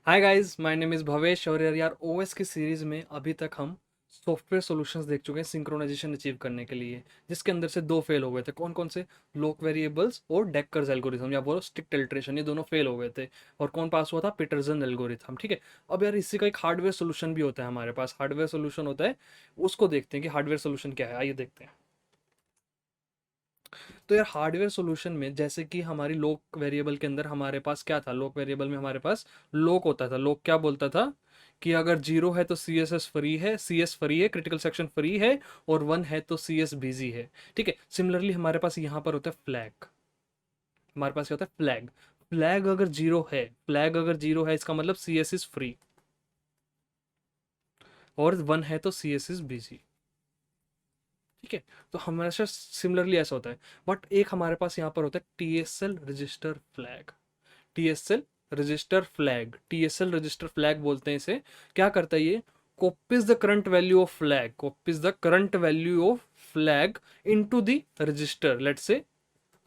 Hi guys, my name is Bhavesh और यार OS की सीरीज़ में अभी तक हम सॉफ्टवेयर सॉल्यूशंस देख चुके हैं सिंक्रोनाइजेशन अचीव करने के लिए, जिसके अंदर से दो फेल हो गए थे। कौन कौन से? लोक वेरिएबल्स और डेकर्स एल्गोरिथम या बोलो स्ट्रिक्ट इटरेशन, ये दोनों फेल हो गए थे। और कौन पास हुआ था? Peterson algorithm. ठीक है। अब यार इसी का एक हार्डवेयर सोल्यूशन भी होता है, हमारे पास हार्डवेयर सोल्यूशन होता है। उसको देखते हैं कि हार्डवेयर सोल्यूशन क्या है, आइए देखते हैं। तो यार हार्डवेयर सॉल्यूशन में जैसे कि हमारी लोक वेरिएबल के अंदर हमारे पास क्या था, लोक वेरिएबल में हमारे पास लोक होता था। लोक क्या बोलता था कि अगर जीरो है तो सी एस एस फ्री है, सी एस फ्री है, क्रिटिकल सेक्शन फ्री है, और वन है तो सी एस बिजी है। ठीक है। सिमिलरली हमारे पास यहाँ पर होता है फ्लैग। हमारे पास क्या होता है? फ्लैग। फ्लैग अगर जीरो है, फ्लैग अगर जीरो है इसका मतलब सी एस इज फ्री, और वन है तो सी एस इज बिजी। ठीक है। तो हमेशा सिमिलरली ऐसा होता है। बट एक हमारे पास यहाँ पर होता है TSL register flag. TSL register flag, TSL register flag बोलते हैं इसे। क्या करता है ये? Copies the current value of flag, copies the current value of flag into the register, let's say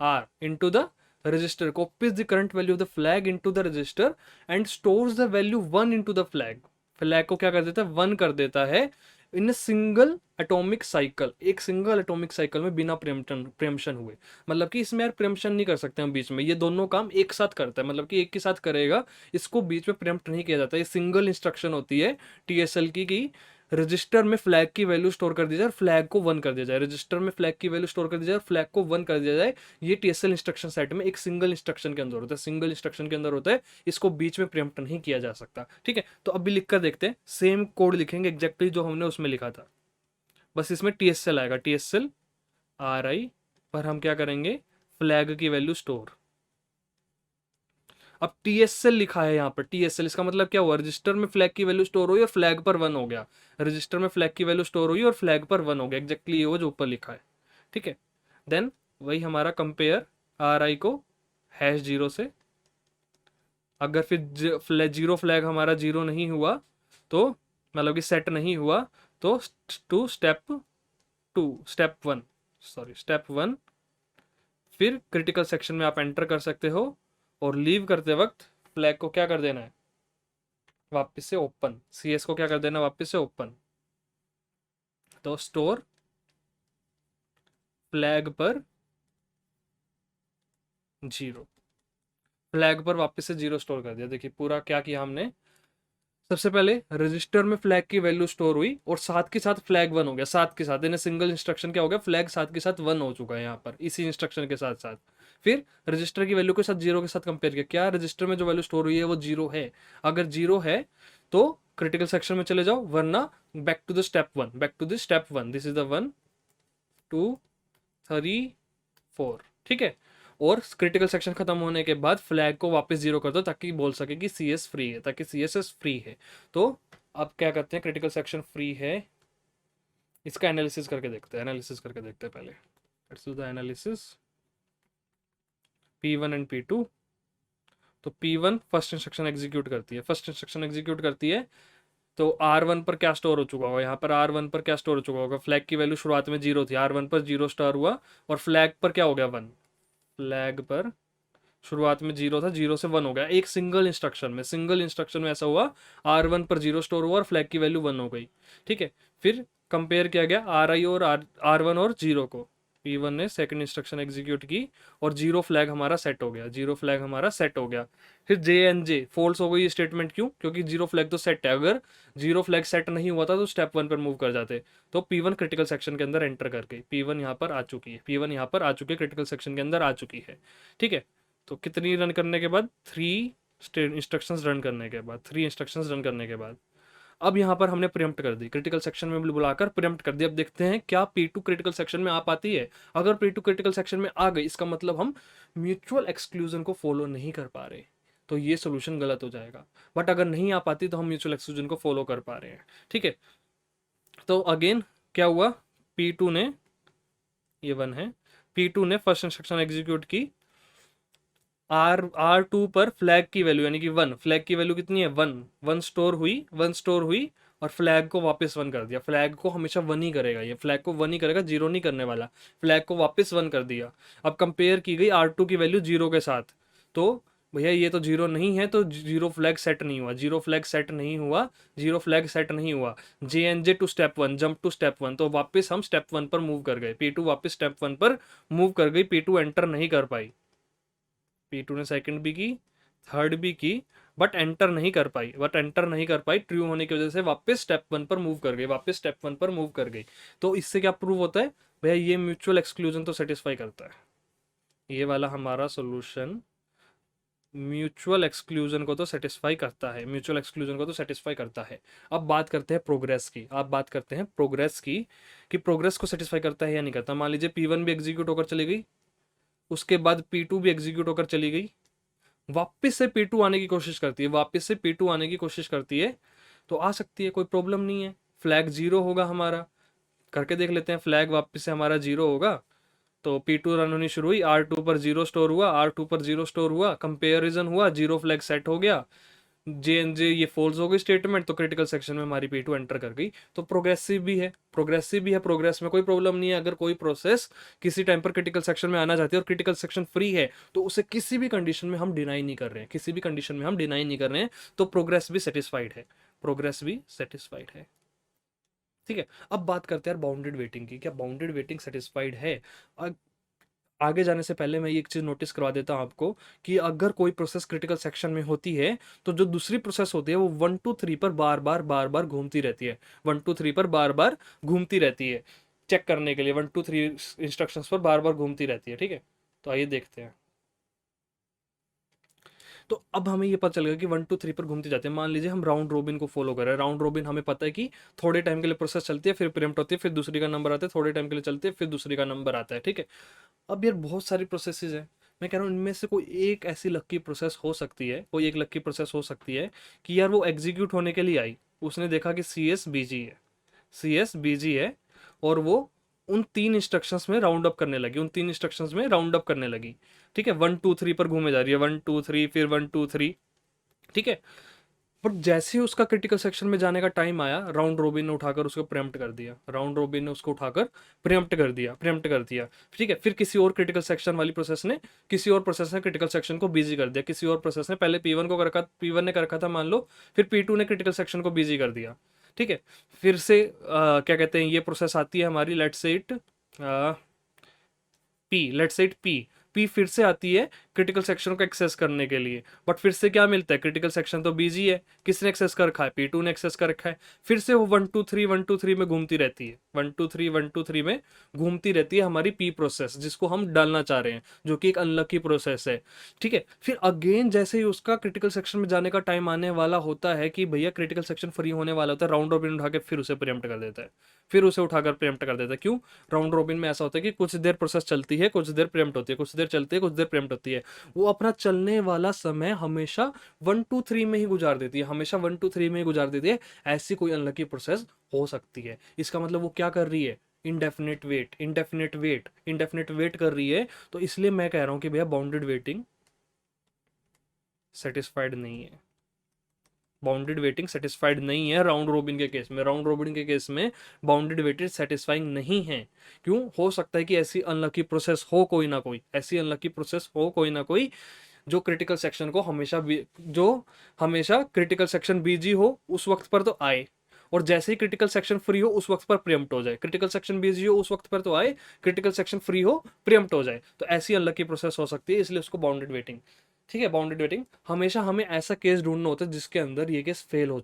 R into the register, copies the current value of the flag into the register and stores the value one into the flag. Flag को क्या कर देता है? One कर देता है in single atomic cycle, एक single atomic cycle में बिना प्रेम्पशन हुए। मतलब कि इसमें यार प्रेम्पशन नहीं कर सकते हम बीच में, ये दोनों काम एक साथ करता है, मतलब कि एक के साथ करेगा। इसको बीच में प्रेम्प्ट नहीं किया जाता, ये सिंगल इंस्ट्रक्शन होती है टीएसएल की कि रजिस्टर में फ्लैग की वैल्यू स्टोर कर दी जाए और फ्लैग को वन कर दिया जाए, रजिस्टर में फ्लैग की वैल्यू स्टोर कर दी जाए और फ्लैग को वन कर दिया जाए। ये टीएसएल इंस्ट्रक्शन सेट में एक सिंगल इंस्ट्रक्शन के अंदर होता है, सिंगल इंस्ट्रक्शन के अंदर होता है। इसको बीच में प्रेम्प्ट नहीं किया जा सकता। ठीक है। तो अभी लिख कर देखते हैं, सेम कोड लिखेंगे एग्जैक्टली जो हमने उसमें लिखा था, बस इसमें टीएसएल आएगा, टीएसएल आर आई पर हम क्या करेंगे? फ्लैग की वैल्यू स्टोर। अब टीएसएल लिखा है यहाँ पर, टीएसएल इसका मतलब क्या हुआ? रजिस्टर में फ्लैग की वैल्यू स्टोर हुई और फ्लैग पर वन हो गया। रजिस्टर में फ्लैग की वैल्यू स्टोर हुई और फ्लैग पर वन हो गया, एग्जैक्टली ये वो जो ऊपर लिखा है। ठीक है। देन वही हमारा कंपेयर आर आई को हैश जीरो से। अगर फिर जीरो फ्लैग हमारा जीरो नहीं हुआ तो, मतलब कि सेट नहीं हुआ, तो to step two step one, sorry step one, फिर क्रिटिकल सेक्शन में आप एंटर कर सकते हो और लीव करते वक्त फ्लैग को क्या कर देना है? वापस से ओपन, सीएस को क्या कर देना? वापस से ओपन। तो स्टोर फ्लैग पर जीरो, फ्लैग पर वापस से जीरो स्टोर कर दिया। देखिए पूरा क्या किया हमने। सबसे पहले रजिस्टर में फ्लैग की वैल्यू स्टोर हुई और साथ के साथ फ्लैग वन हो गया, साथ के साथ, यानी सिंगल इंस्ट्रक्शन क्या हो गया? फ्लैग साथ के साथ वन हो चुका है यहाँ पर इसी इंस्ट्रक्शन के साथ साथ। फिर रजिस्टर की वैल्यू के साथ जीरो के साथ कंपेयर किया, क्या रजिस्टर में जो वैल्यू स्टोर हुई है वो जीरो है? अगर जीरो है तो क्रिटिकल सेक्शन में चले जाओ, वरना back to the step one, back to the step one, this is the one two three four. ठीक है। और क्रिटिकल सेक्शन खत्म होने के बाद फ्लैग को वापस जीरो कर दो ताकि बोल सके कि सी एस फ्री है, ताकि सी एस एस फ्री है। तो अब क्या करते हैं? क्रिटिकल सेक्शन फ्री है, इसका एनालिसिस करके देखते हैं, एनालिसिस करके देखते हैं पहले। Let's do the analysis P1 and P2। तो P1 फर्स्ट इंस्ट्रक्शन एग्जीक्यूट करती है, फर्स्ट इंस्ट्रक्शन एग्जीक्यूट करती है। तो R1 पर क्या स्टोर हो चुका होगा? यहाँ पर R1 पर क्या स्टोर हो चुका होगा? फ्लैग की वैल्यू शुरुआत में जीरो थी, R1 पर जीरो स्टार हुआ और फ्लैग पर क्या हो गया? वन। फ्लैग पर शुरुआत में जीरो था, जीरो से वन हो गया, एक सिंगल इंस्ट्रक्शन में, सिंगल इंस्ट्रक्शन में ऐसा हुआ। R1 पर जीरो स्टोर हुआ और फ्लैग की वैल्यू वन हो गई। ठीक है। फिर कंपेयर किया गया आर आई और आर वन और जीरो को। P1 ने सेकंड इंस्ट्रक्शन एग्जीक्यूट की और जीरो फ्लैग हमारा सेट हो गया, जीरो फ्लैग हमारा सेट हो गया। फिर जे एंड जे फॉल्स हो गई स्टेटमेंट, क्यों? क्योंकि जीरो फ्लैग तो सेट है, अगर जीरो फ्लैग सेट नहीं हुआ था तो स्टेप वन पर मूव कर जाते। तो P1 क्रिटिकल सेक्शन के अंदर एंटर करके P1 यहाँ पर आ चुकी है, P1 यहाँ पर आ चुकी है, क्रिटिकल सेक्शन के अंदर आ चुकी है। ठीक है। तो कितनी रन करने के बाद? थ्री इंस्ट्रक्शंस रन करने के बाद, थ्री इंस्ट्रक्शंस रन करने के बाद अब यहाँ पर हमने प्रिम्प्ट कर दी, क्रिटिकल सेक्शन में बुलाकर प्रिम्प्ट कर दी। अब देखते हैं क्या P2 क्रिटिकल सेक्शन में आ पाती है। अगर P2 क्रिटिकल सेक्शन में आ गई, इसका मतलब हम म्यूचुअल एक्सक्लूजन को फॉलो नहीं कर पा रहे, तो ये सोल्यूशन गलत हो जाएगा। बट अगर नहीं आ पाती तो हम म्यूचुअल एक्सक्लूजन को फॉलो कर पा रहे हैं। ठीक है। तो अगेन क्या हुआ? P2 ने, ये वन है, P2 ने फर्स्ट इंस्ट्रक्शन एग्जीक्यूट की। R2 पर फ्लैग की वैल्यू यानी कि वन, फ्लैग की वैल्यू कितनी है? वन, वन स्टोर हुई, वन स्टोर हुई और फ्लैग को वापस वन कर दिया। फ्लैग को हमेशा वन ही करेगा, ये फ्लैग को वन ही करेगा, जीरो नहीं करने वाला। फ्लैग को वापस वन कर दिया। अब कंपेयर की गई R2 की वैल्यू जीरो के साथ, तो भैया ये तो जीरो नहीं है, तो जीरो फ्लैग सेट नहीं हुआ, जीरो फ्लैग सेट नहीं हुआ, जीरो फ्लैग सेट नहीं हुआ। JNJ to step one, jump to step one, तो वापस हम स्टेप वन पर मूव कर गए, P2 वापस स्टेप वन पर मूव कर गई, P2 एंटर नहीं कर पाई। P2 ने सेकंड भी की, थर्ड भी की, बट एंटर नहीं कर पाई, ट्रू होने की वजह से वापस स्टेप वन पर मूव कर गई, वापस स्टेप वन पर मूव कर गई। तो इससे क्या प्रूव होता है भैया, ये म्यूचुअल एक्सक्लूजन तो सेटिस्फाई करता है। ये वाला हमारा सोल्यूशन म्यूचुअल एक्सक्लूजन को तो सेटिस्फाई करता है, म्यूचुअल एक्सक्लूजन को तो सेटिस्फाई करता है। अब बात करते हैं प्रोग्रेस की, कि प्रोग्रेस को सेटिस्फाई करता है या नहीं करता। मान लीजिए P1 भी एग्जीक्यूट होकर चली गई, उसके बाद P2 भी एग्जीक्यूट होकर चली गई, वापस से P2 आने की कोशिश करती है, तो आ सकती है, कोई प्रॉब्लम नहीं है। फ्लैग जीरो होगा हमारा, करके देख लेते हैं, फ्लैग वापस से हमारा जीरो होगा, तो P2 रन होनी शुरू हुई, R2 पर जीरो स्टोर हुआ, कंपेरिजन हुआ, जीरो फ्लैग सेट हो गया, JNJ ये फॉल्स हो गई स्टेटमेंट, तो क्रिटिकल सेक्शन में हमारी P2 एंटर कर गई। तो प्रोग्रेसिव भी है, प्रोग्रेस में कोई प्रॉब्लम नहीं है। अगर कोई प्रोसेस किसी टाइम पर क्रिटिकल सेक्शन में आना चाहती है और क्रिटिकल सेक्शन फ्री है, तो उसे किसी भी कंडीशन में हम डिनाई नहीं कर रहे हैं, तो प्रोग्रेस भी सेटिस्फाइड है, ठीक है। अब बात करते हैं यार बाउंडेड वेटिंग की, क्या बाउंडेड वेटिंग सेटिस्फाइड है। आगे जाने से पहले मैं ये एक चीज नोटिस करवा देता हूं आपको, कि अगर कोई प्रोसेस क्रिटिकल सेक्शन में होती है, तो जो दूसरी प्रोसेस होती है वो 1 2 3 पर बार बार घूमती रहती है, 1 2 3 पर बार बार घूमती रहती है, चेक करने के लिए 1 2 3 इंस्ट्रक्शंस पर बार बार घूमती रहती है, ठीक है। तो आइए देखते हैं। तो अब हमें ये पता चल गया कि 1 2 3 पर घूमती जाती है। मान लीजिए हम राउंड रोबिन को फॉलो कर रहे हैं, राउंड रोबिन हमें पता है कि थोड़े टाइम के लिए प्रोसेस चलती है, फिर प्रिम्प्ट होती है, फिर दूसरी का नंबर आता है, थोड़े टाइम के लिए चलती है, फिर दूसरी का नंबर आता है, ठीक है। अब यार बहुत सारी प्रोसेसेस है, मैं कह रहा हूँ इनमें से कोई एक ऐसी लक्की प्रोसेस हो सकती है, कि यार वो एग्जीक्यूट होने के लिए आई, उसने देखा कि CS BG है, और वो उन तीन इंस्ट्रक्शंस में राउंड अप करने लगी, ठीक है। 1 2 3 पर घूमे जा रही है, 1 2 3, फिर 1 2 3, ठीक है। बट जैसे ही उसका क्रिटिकल सेक्शन में जाने का टाइम आया, राउंड रोबिन ने उठाकर उसको प्रेम्प्ट कर दिया, ठीक है। फिर किसी और प्रोसेस ने क्रिटिकल सेक्शन को बिजी कर दिया, पहले P1 ने कर रखा था मान लो, फिर P2 ने क्रिटिकल सेक्शन को बिजी कर दिया, ठीक है। फिर से क्या कहते हैं, ये प्रोसेस आती है हमारी, लेट्स से इट पी फिर से आती है क्रिटिकल सेक्शन को एक्सेस करने के लिए, बट फिर से क्या मिलता है, क्रिटिकल सेक्शन तो बिजी है, किसने एक्सेस कर रखा है, P2 ने एक्सेस कर रखा है। फिर से वो 1 2 3 में घूमती रहती है, 1 2 3 में घूमती रहती है हमारी P प्रोसेस, जिसको हम डालना चाह रहे हैं, जो कि एक अनलकी प्रोसेस है, ठीक है। फिर अगेन जैसे ही उसका क्रिटिकल सेक्शन में जाने का टाइम आने वाला होता है, कि भैया क्रिटिकल सेक्शन फ्री होने वाला होता है, राउंड रॉबिन उठा के फिर उसे प्रेम्प्ट कर देता है, क्यों, राउंड रॉबिन में ऐसा होता है कि कुछ देर प्रोसेस चलती है, कुछ देर प्रेम्प्ट होती है, कुछ देर चलती है, कुछ देर प्रेम्प्ट होती है। वो अपना चलने वाला समय हमेशा 1 2 3 में ही गुजार देती है, ऐसी कोई अनलकी प्रोसेस हो सकती है। इसका मतलब वो क्या कर रही है, इंडेफिनेट वेट कर रही है। तो इसलिए मैं कह रहा हूं कि भैया बाउंडेड वेटिंग सेटिस्फाइड नहीं है राउंड रोबिन के केस में, बाउंडेड वेटेड सेटिस्फाइंग नहीं है। क्यों, हो सकता है कि ऐसी अनलकी प्रोसेस हो कोई ना कोई, जो क्रिटिकल सेक्शन को हमेशा क्रिटिकल सेक्शन बिजी हो उस वक्त पर तो आए, और जैसे ही क्रिटिकल सेक्शन फ्री हो उस वक्त पर प्रियम्प्ट हो जाए, क्रिटिकल सेक्शन बिजी हो उस वक्त पर तो आए, क्रिटिकल सेक्शन फ्री हो प्रियम्प्ट हो जाए। तो ऐसी अनलकी प्रोसेस हो सकती है, इसलिए उसको बाउंडेड वेटिंग, ठीक है। बाउंडेड वेटिंग हमेशा हमें ऐसा केस ढूंढना होता है जिसके अंदर ये केस फेल हो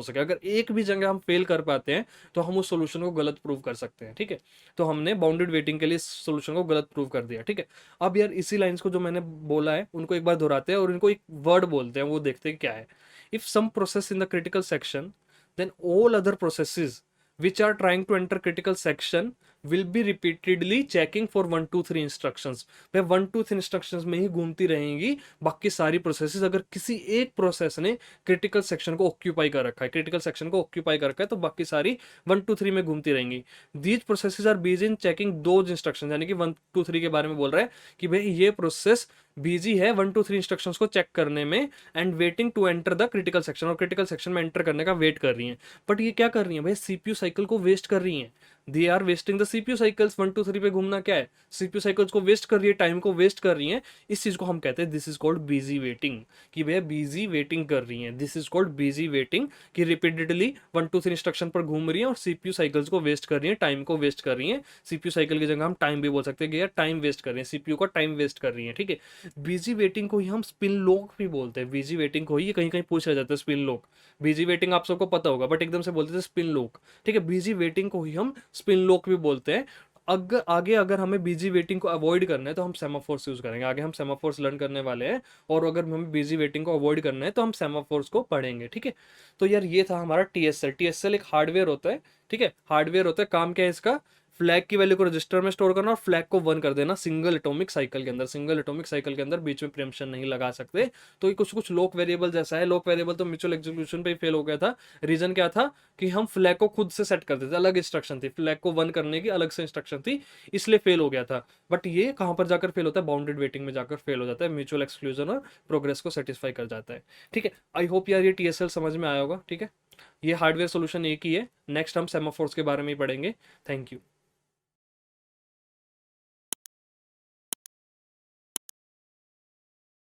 सके। अगर एक भी जगह हम फेल कर पाते हैं, तो हम उस सोल्यूशन को गलत प्रूव कर सकते हैं, ठीक है। तो हमने बाउंडेड वेटिंग के लिए सोल्यूशन को गलत प्रूव कर दिया, ठीक है। अब यार इसी लाइंस को जो मैंने बोला है उनको एक बार दोहराते हैं, और इनको एक वर्ड बोलते हैं, वो देखते हैं क्या है। If some process in the critical section, then all other processes which are trying to enter critical section will be repeatedly checking for 1 2 3 instructions। Way 1 2 3 instructions में ही घूमती रहेंगी, बाकी सारी प्रोसेसेस, अगर किसी एक प्रोसेस ने क्रिटिकल सेक्शन को ऑक्यूपाई कर रखा है, तो बाकी सारी 1 2 3 में घूमती रहेंगी। These processes are busy in checking two instruction, यानी कि 1 2 3 के बारे में बोल रहा है कि भाई ये प्रोसेस बिजी है 1 2 3 इंस्ट्रक्शंस को चेक करने में and waiting to enter the critical section, और क्रिटिकल सेक्शन में एंटर करने का वेट कर रही हैं। बट ये क्या कर रही है भाई, सीपीयू साइकिल को वेस्ट कर रही हैं। They are wasting the CPU cycles. 1 2 3 पे घूमना क्या है, सीपीयू साइकिल्स को वेस्ट कर रही है, टाइम को वेस्ट कर रही है। इस चीज को हम कहते हैं this is called busy waiting, कि भैया बिजी वेटिंग कर रही है। This is called busy waiting, कि रिपीटेडली 1 2 3 इंस्ट्रक्शन पर घूम रही है और सीपीयू साइकिल्स को वेस्ट कर रही है, टाइम को वेस्ट कर रही है। सीपीयू साइकिल की जगह हम टाइम भी बोल सकते हैं कि यार टाइम वेस्ट कर रही है, सीपीयू का टाइम वेस्ट कर रही है, ठीक है। बिजी वेटिंग को ही हम स्पिन लॉक भी बोलते हैं। बिजी वेटिंग को ही कहीं कहीं पूछ रह जाता है स्पिन लॉक। बिजी वेटिंग आप सबको पता होगा, बट एकदम से बोलते थे स्पिन लॉक, ठीक है। बिजी वेटिंग को ही हम स्पिन लॉक भी बोलते हैं। अगर आगे अगर हमें बिजी वेटिंग को अवॉइड करना है तो हम सेमाफोर्स यूज करेंगे। आगे हम सेमाफोर्स लर्न करने वाले हैं, और अगर हमें बिजी वेटिंग को अवॉइड करना है तो हम सेमाफोर्स को पढ़ेंगे, ठीक है। तो यार ये था हमारा टीएसएल। टीएसएल एक हार्डवेयर होता है, ठीक है, हार्डवेयर होता है। काम क्या है इसका, फ्लैग की वैल्यू को रजिस्टर में स्टोर करना और फ्लैग को 1 कर देना सिंगल एटॉमिक साइकिल के अंदर। सिंगल एटॉमिक साइकिल के अंदर बीच में प्रीएम्पशन नहीं लगा सकते। तो ये कुछ कुछ लोक वेरिएबल जैसा है। लोक वेरिएबल तो म्यूचुअल एग्जीक्यूशन पे ही फेल हो गया था। रीजन क्या था कि हम फ्लैग को खुद से सेट करते थे, अलग इंस्ट्रक्शन थी, फ्लैग को 1 करने की अलग से इंस्ट्रक्शन थी, इसलिए फेल हो गया था। बट ये कहां पर जाकर फेल होता है, बाउंडेड वेटिंग में जाकर फेल हो जाता है। म्यूचुअल एक्सक्लूजन और प्रोग्रेस को सेटिस्फाई कर जाता है, ठीक है। आई होप यार ये टीएसएल समझ में आया होगा, ठीक है। ये हार्डवेयर सोल्यूशन एक ही है। नेक्स्ट हम सेमाफोर्स के बारे में ही पढ़ेंगे। Thank you.